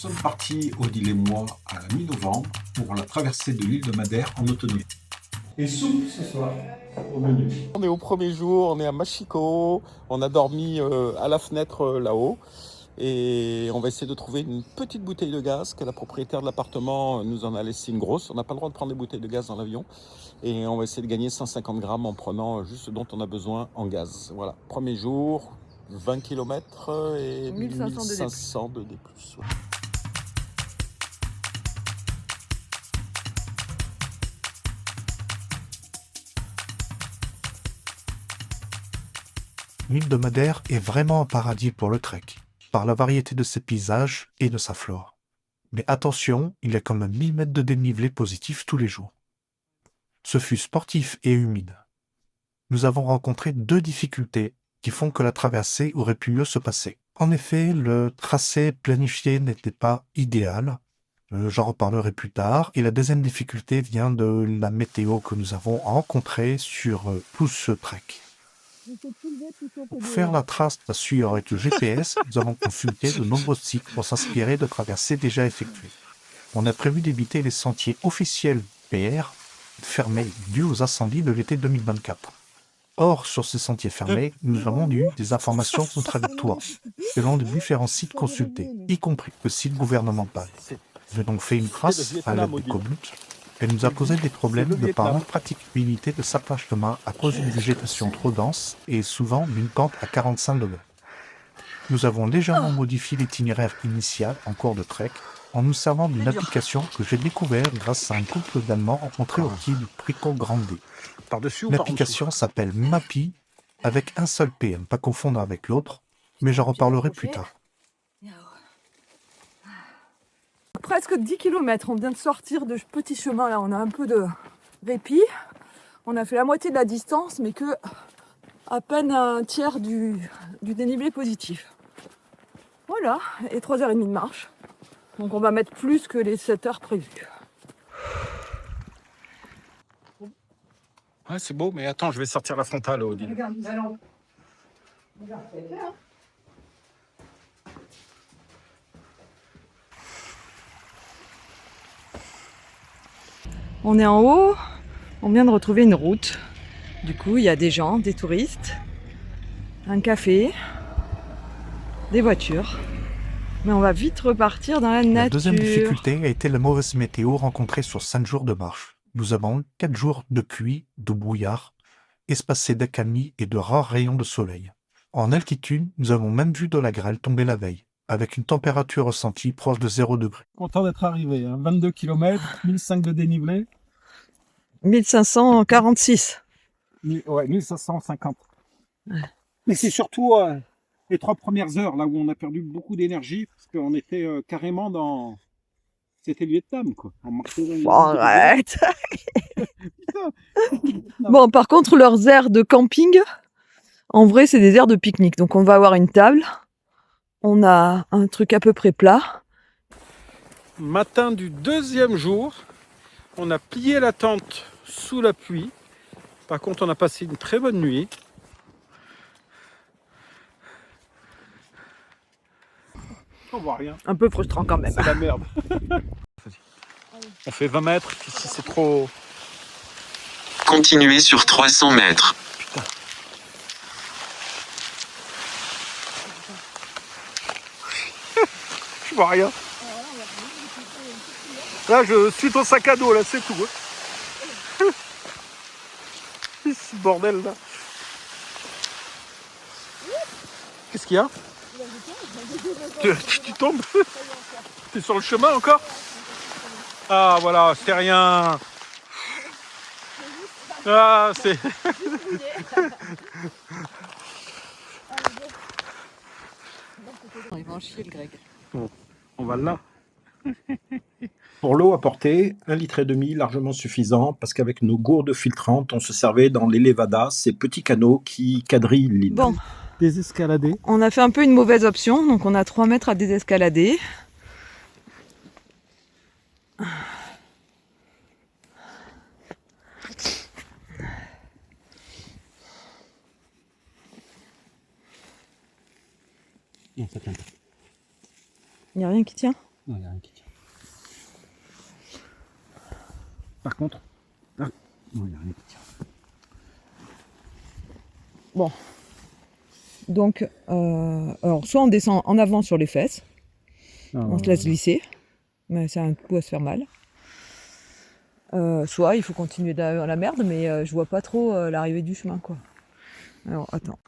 sommes partis, Odile et moi, à la mi-novembre pour la traversée de l'île de Madère en autonomie. Et soupe ce soir au menu. On est au premier jour, on est à Machiko, on a dormi à la fenêtre là-haut et on va essayer de trouver une petite bouteille de gaz que la propriétaire de l'appartement nous en a laissé une grosse. On n'a pas le droit de prendre des bouteilles de gaz dans l'avion et on va essayer de gagner 150 grammes en prenant juste ce dont on a besoin en gaz. Voilà, premier jour, 20 km et 1500 de D+. L'île de Madère est vraiment un paradis pour le trek, par la variété de ses paysages et de sa flore. Mais attention, il y a quand même 1000 mètres de dénivelé positif tous les jours. Ce fut sportif et humide. Nous avons rencontré 2 difficultés qui font que la traversée aurait pu mieux se passer. En effet, le tracé planifié n'était pas idéal. J'en reparlerai plus tard. Et la deuxième difficulté vient de la météo que nous avons rencontrée sur tout ce trek. Pour faire la trace à suivre avec le GPS, nous avons consulté de nombreux sites pour s'inspirer de traversées déjà effectuées. On a prévu d'éviter les sentiers officiels PR fermés dus aux incendies de l'été 2024. Or, sur ces sentiers fermés, nous avons eu des informations contradictoires selon les différents sites consultés, y compris le site gouvernemental. J'ai donc fait une trace à l'aide du Komoot. Elle nous a posé des problèmes de par l'impraticabilité de sa chemin à cause d'une végétation trop dense et souvent d'une pente à 45 degrés. Nous avons légèrement modifié l'itinéraire initial en cours de trek en nous servant d'une application que j'ai découverte grâce à un couple d'Allemands rencontré au pied du Pico Grande. L'application s'appelle Mappy avec un seul P, à ne pas confondre avec l'autre, mais j'en reparlerai plus tard. Presque 10 km, on vient de sortir de ce petit chemin là, on a un peu de répit. On a fait la moitié de la distance, mais que à peine un tiers du dénivelé positif. Voilà, et 3h30 de marche. Donc on va mettre plus que les 7 heures prévues. Ouais, c'est beau, mais attends, je vais sortir la frontale, Odile. Regarde, regarde, c'est fait, hein. On est en haut, on vient de retrouver une route. Du coup, il y a des gens, des touristes, un café, des voitures. Mais on va vite repartir dans la nature. La deuxième difficulté a été la mauvaise météo rencontrée sur 5 jours de marche. Nous avons 4 jours de pluie, de brouillard, espacés d'accalmie et de rares rayons de soleil. En altitude, nous avons même vu de la grêle tomber la veille, avec une température ressentie proche de 0 degré. Content d'être arrivé, hein. 22 km, 1005 de dénivelé. 1546. Ouais, 1550. Ouais. Mais c'est surtout les 3 premières heures, là où on a perdu beaucoup d'énergie, parce qu'on était carrément dans... C'était le Vietnam, quoi. On marchait dans Arrête. Bon, par contre, leurs aires de camping, en vrai, c'est des aires de pique-nique. Donc, on va avoir une table. On a un truc à peu près plat. Matin du deuxième jour, on a plié la tente sous la pluie. Par contre, on a passé une très bonne nuit. On voit rien. Un peu frustrant quand même. C'est la merde. On fait 20 mètres, ici c'est trop... Continuez sur 300 mètres. Je vois rien. Là, je suis ton sac à dos, là, c'est tout. Ce bordel, là. Qu'est-ce qu'il y a? Tu tombes? T'es sur le chemin encore? Ah, voilà, c'était rien. Ah, c'est... Il va en chier, le Greg. Bon, on va là. Pour l'eau apportée, 1,5 litre largement suffisant, parce qu'avec nos gourdes filtrantes, on se servait dans les levadas, ces petits canaux qui quadrillent l'île. Bon, Désescalader. on a fait un peu une mauvaise option. Donc, on a 3 mètres à désescalader. Il n'y a rien qui tient. Non, il n'y a rien qui tient. Par contre, non, il n'y a rien qui tient. Bon. Donc, alors soit on descend en avant sur les fesses, on se laisse glisser, mais c'est un coup à se faire mal. Soit il faut continuer dans la merde, mais je vois pas trop l'arrivée du chemin, quoi. Alors, attends.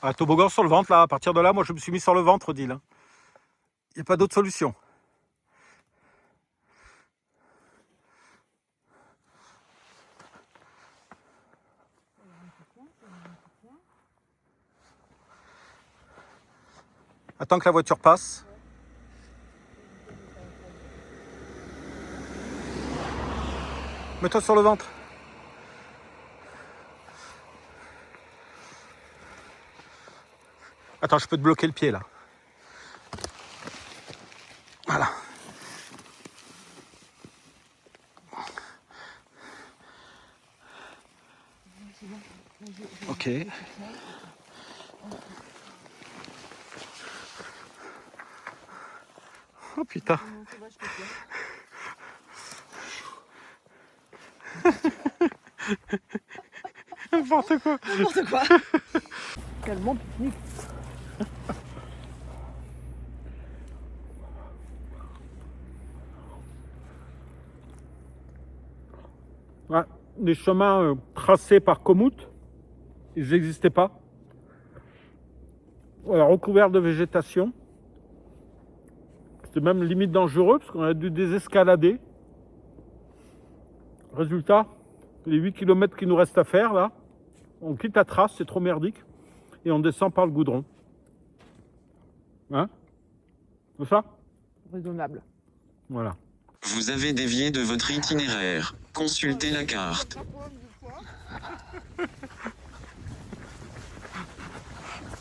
Un toboggan sur le ventre, là. À partir de là, moi, je me suis mis sur le ventre, Odile. Il n'y a pas d'autre solution. Attends que la voiture passe. Mets-toi sur le ventre. Attends, je peux te bloquer le pied, là. Voilà. Ok. Oh putain. N'importe quoi. N'importe quoi. Tellement pique-nique. Ouais, les chemins tracés par Komoot, ils n'existaient pas. Recouverts de végétation. C'était même limite dangereux parce qu'on a dû désescalader. Résultat, les 8 km qu'il nous reste à faire là, on quitte la trace, c'est trop merdique, et on descend par le goudron. Hein? C'est ça? Raisonnable. Voilà. Vous avez dévié de votre itinéraire. Consultez la carte.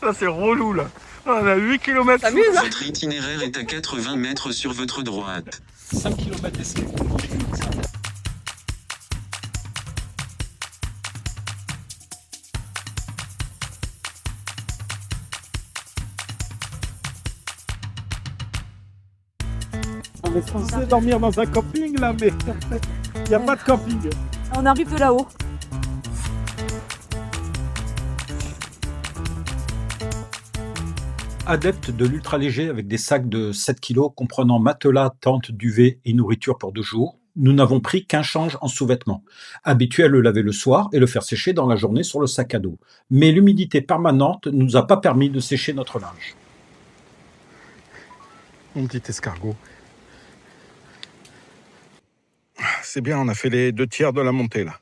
Là, c'est relou, là. On a 8 km. T'amuses, hein? Votre itinéraire est à 80 mètres sur votre droite. 5 km d'escalier. On est censé dormir dans un camping là, mais il n'y a pas de camping. On arrive de là-haut. Adepte de l'ultra-léger avec des sacs de 7 kg comprenant matelas, tente, duvet et nourriture pour 2 jours, nous n'avons pris qu'un change en sous-vêtements, habitué à le laver le soir et le faire sécher dans la journée sur le sac à dos. Mais l'humidité permanente ne nous a pas permis de sécher notre linge. Mon petit escargot. C'est bien, on a fait les 2 tiers de la montée, là.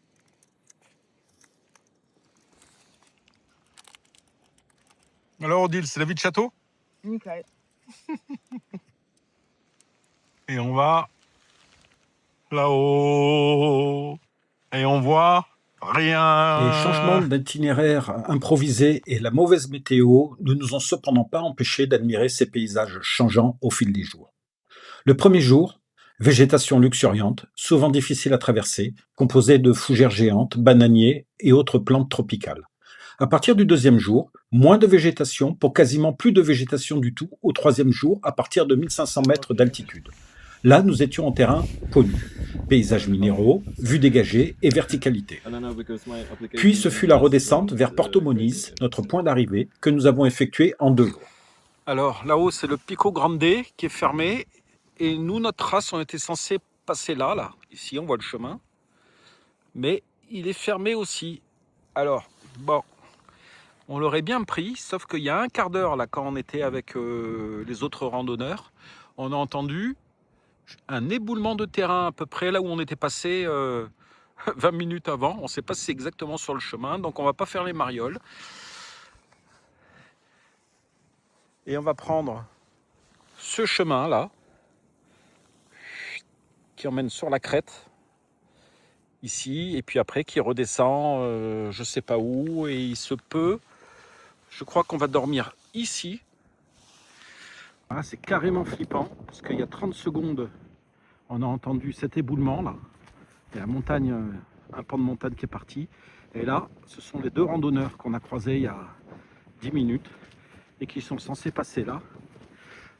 Alors, Odile, c'est la vie de château? Nickel. Et on va là-haut. Et on voit rien. Les changements d'itinéraire improvisés et la mauvaise météo ne nous ont cependant pas empêchés d'admirer ces paysages changeants au fil des jours. Le premier jour, végétation luxuriante, souvent difficile à traverser, composée de fougères géantes, bananiers et autres plantes tropicales. À partir du deuxième jour, moins de végétation pour quasiment plus de végétation du tout au troisième jour à partir de 1500 mètres d'altitude. Là, nous étions en terrain connu. Paysages minéraux, vues dégagées et verticalité. Puis ce fut la redescente vers Porto Moniz, notre point d'arrivée, que nous avons effectué en 2 jours. Alors, là-haut, c'est le Pico Grande qui est fermé. Et nous, notre trace, on était censé passer là. Ici, on voit le chemin. Mais il est fermé aussi. Alors, bon, on l'aurait bien pris, sauf qu'il y a un quart d'heure, là, quand on était avec les autres randonneurs, on a entendu un éboulement de terrain à peu près là où on était passé 20 minutes avant. On ne sait pas si c'est exactement sur le chemin, donc on ne va pas faire les marioles. Et on va prendre ce chemin-là, qui emmène sur la crête, ici, et puis après qui redescend je sais pas où, et il se peut, je crois qu'on va dormir ici. Ah, c'est carrément flippant, parce qu'il y a 30 secondes, on a entendu cet éboulement là, il y a la montagne, un pan de montagne qui est parti, et là, ce sont les 2 randonneurs qu'on a croisés il y a 10 minutes, et qui sont censés passer là.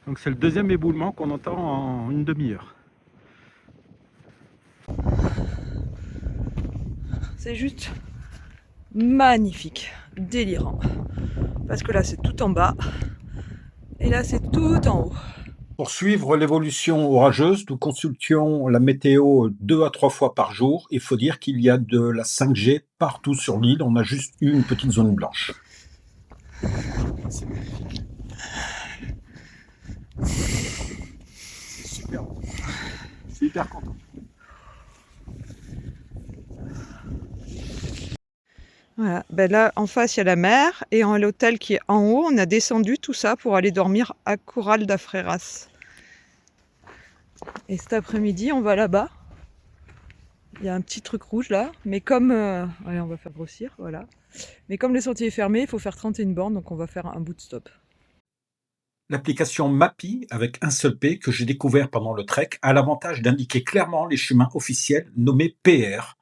Donc c'est le deuxième éboulement qu'on entend en une demi-heure. C'est juste magnifique, délirant. Parce que là c'est tout en bas et là c'est tout en haut. Pour suivre l'évolution orageuse, nous consultions la météo 2 à 3 fois par jour. Il faut dire qu'il y a de la 5G partout sur l'île. On a juste eu une petite zone blanche. C'est magnifique. C'est super beau. Je suis hyper content. Voilà, ben là en face il y a la mer et l'hôtel qui est en haut, on a descendu tout ça pour aller dormir à Corral da Freiras. Et cet après-midi on va là-bas. Il y a un petit truc rouge là, mais comme... allez, on va faire grossir, voilà. Mais comme le sentier est fermé, il faut faire 31 bornes, donc on va faire un bout de stop. L'application Mappy, avec un seul P, que j'ai découvert pendant le trek, a l'avantage d'indiquer clairement les chemins officiels nommés PR.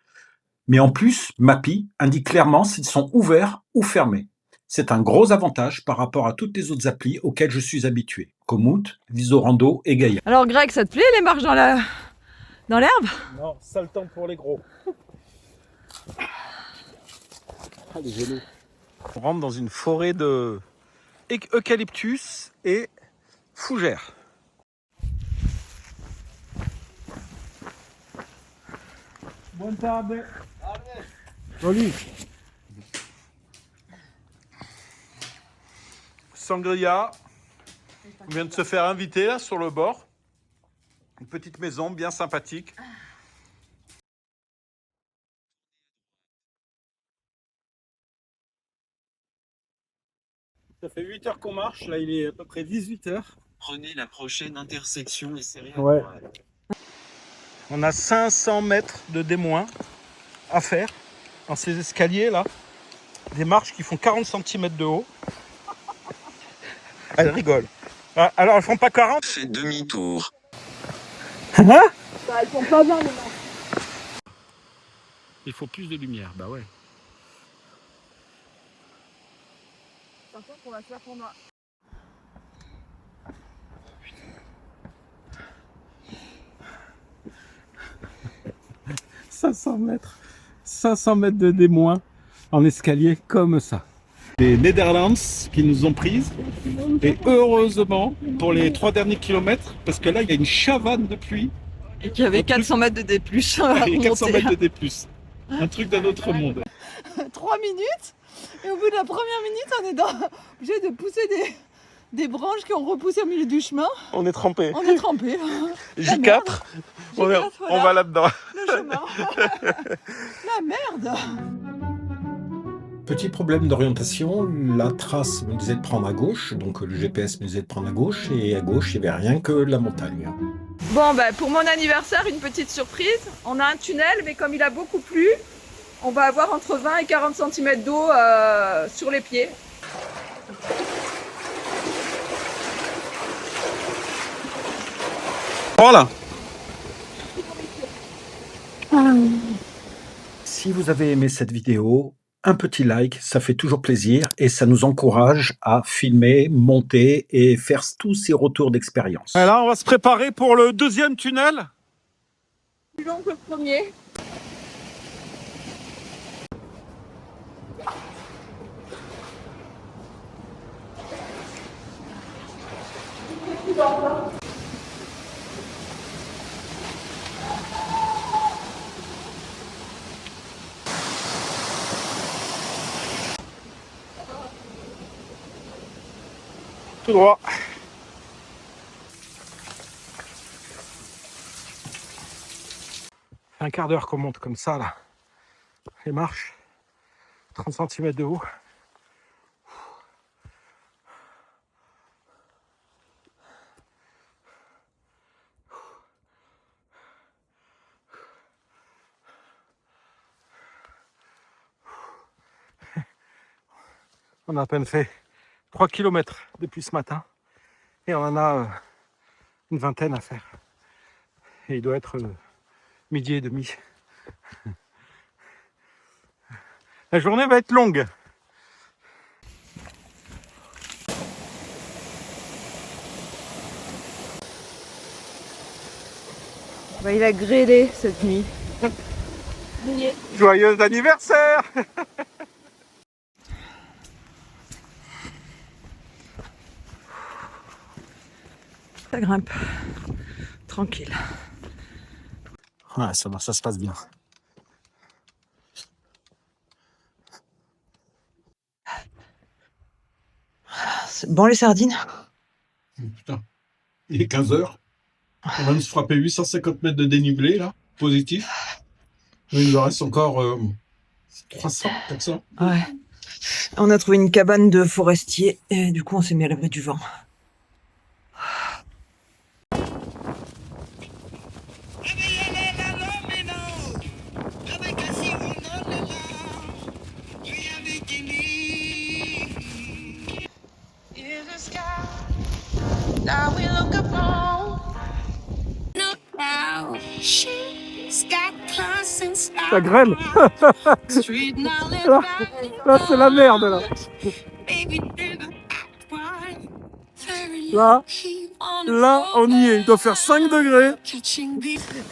Mais en plus, Mappy indique clairement s'ils sont ouverts ou fermés. C'est un gros avantage par rapport à toutes les autres applis auxquelles je suis habitué. Komoot, Visorando et Gaia. Alors Greg, ça te plaît les marches dans l'herbe? Non, sale temps pour les gros. Ah, les genoux. On rentre dans une forêt de eucalyptus et fougères. Bonne tarde. Salut. Sangria. On vient de se faire inviter là sur le bord. Une petite maison bien sympathique. Ça fait 8 heures qu'on marche, là il est à peu près 18 heures. Prenez la prochaine intersection et serrez à Ouais. droite. On a 500 mètres de D- à faire dans ces escaliers là. Des marches qui font 40 cm de haut. Elles rigolent. Ah, alors elles font pas 40. Faites demi-tour. Bah, elles sont pas bien les marches. Il faut plus de lumière, bah ouais. Par contre, on va faire pendant... 500 mètres de D- en escalier comme ça. Les Netherlands qui nous ont prises. Et heureusement pour les 3 derniers kilomètres, parce que là il y a une chavane de pluie. Et qu'il y avait 400 mètres de D+. Et 400 mètres de D+. Un truc d'un autre monde. 3 minutes, et au bout de la première minute, on est obligé de pousser des branches qui ont repoussé au milieu du chemin. On est trempé. On est trempé. J4, on voilà. va là-dedans. Le chemin. La merde. Petit problème d'orientation, la trace me disait de prendre à gauche, donc le GPS me disait de prendre à gauche, et à gauche il n'y avait rien que la montagne. Bon, bah, pour mon anniversaire, une petite surprise. On a un tunnel, mais comme il a beaucoup plu, on va avoir entre 20 et 40 cm d'eau sur les pieds. Voilà. Si vous avez aimé cette vidéo, un petit like, ça fait toujours plaisir et ça nous encourage à filmer, monter et faire tous ces retours d'expérience. Et là, on va se préparer pour le deuxième tunnel. Plus long que le premier. Tout droit. Un quart d'heure qu'on monte comme ça, là. Les marches. 30 cm de haut. On a à peine fait 3 km depuis ce matin et on en a une vingtaine à faire. Et il doit être midi et demi. La journée va être longue. Bah, il a grêlé cette nuit. Joyeux anniversaire! Ça grimpe. Tranquille. Ouais, ça se passe bien. C'est bon les sardines? Putain, il est 15h. On va nous frapper 850 mètres de dénivelé, là, positif. Il nous en reste encore 300, 400. Ouais. On a trouvé une cabane de forestier et du coup on s'est mis à l'abri du vent. Ça grêle. Là c'est la merde, là. Là, on y est. Il doit faire 5 degrés.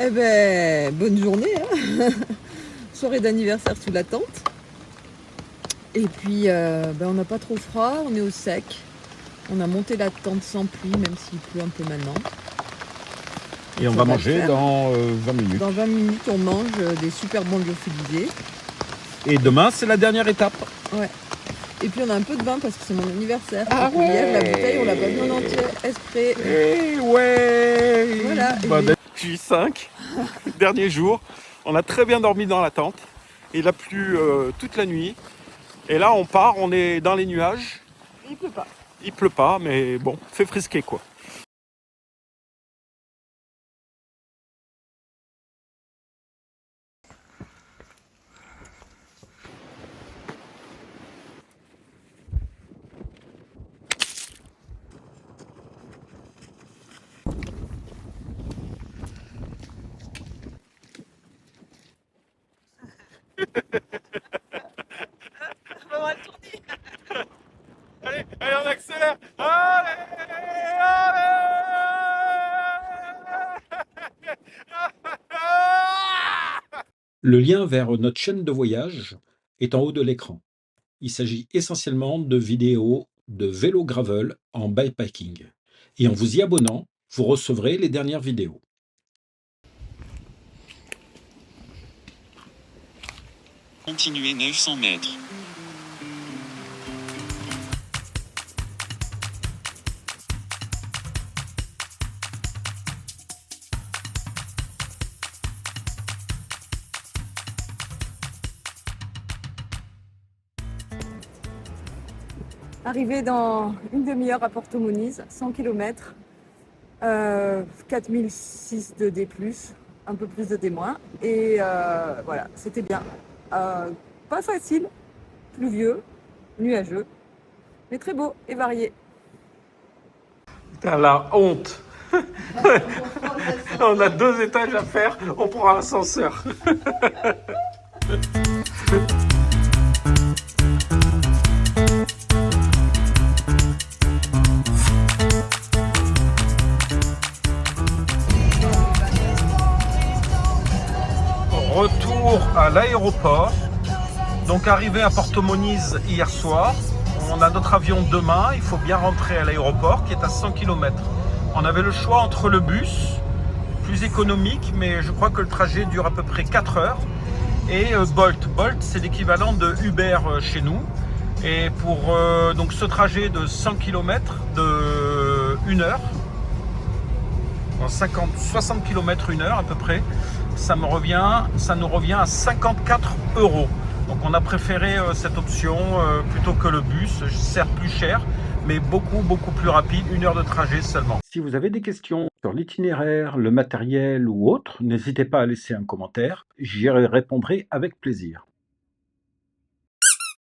Eh ben, bonne journée, hein. Soirée d'anniversaire sous la tente. Et puis, on n'a pas trop froid, on est au sec. On a monté la tente sans pluie, même s'il pleut un peu maintenant. Et on va manger dans 20 minutes. Dans 20 minutes, on mange des super bons lyophilisés. Et demain, c'est la dernière étape. Ouais. Et puis on a un peu de vin parce que c'est mon anniversaire. Ah Donc, hier, la bouteille, on l'a pas vue en entier, exprès. Et ouais. Voilà. J5, dernier jour. On a très bien dormi dans la tente. Il a plu toute la nuit. Et là, on part, on est dans les nuages. Il pleut pas. Il pleut pas, mais bon, fait frisquer quoi. Allez, on accélère. Le lien vers notre chaîne de voyage est en haut de l'écran. Il s'agit essentiellement de vidéos de vélo gravel en bikepacking. Et en vous y abonnant, vous recevrez les dernières vidéos. Continuez 900 mètres. Arrivé dans une demi-heure à Porto Muniz, 100 km, 4006 de D+, un peu plus de D-. Et voilà, c'était bien. Pas facile, pluvieux, nuageux, mais très beau et varié. Putain, la honte. On a 2 étages à faire, on prend l'ascenseur. Retour à l'aéroport. Donc arrivé à Porto Muniz hier soir. On a notre avion demain. Il faut bien rentrer à l'aéroport qui est à 100 km. On avait le choix entre le bus, plus économique, mais je crois que le trajet dure à peu près 4 heures, et Bolt. Bolt, c'est l'équivalent de Uber chez nous. Et pour donc ce trajet de 100 km de 1 heure, 60 km 1 heure à peu près, ça nous revient à 54 €. Donc on a préféré cette option plutôt que le bus, certes plus cher, mais beaucoup plus rapide, 1 heure de trajet seulement. Si vous avez des questions sur l'itinéraire, le matériel ou autre, n'hésitez pas à laisser un commentaire, j'y répondrai avec plaisir.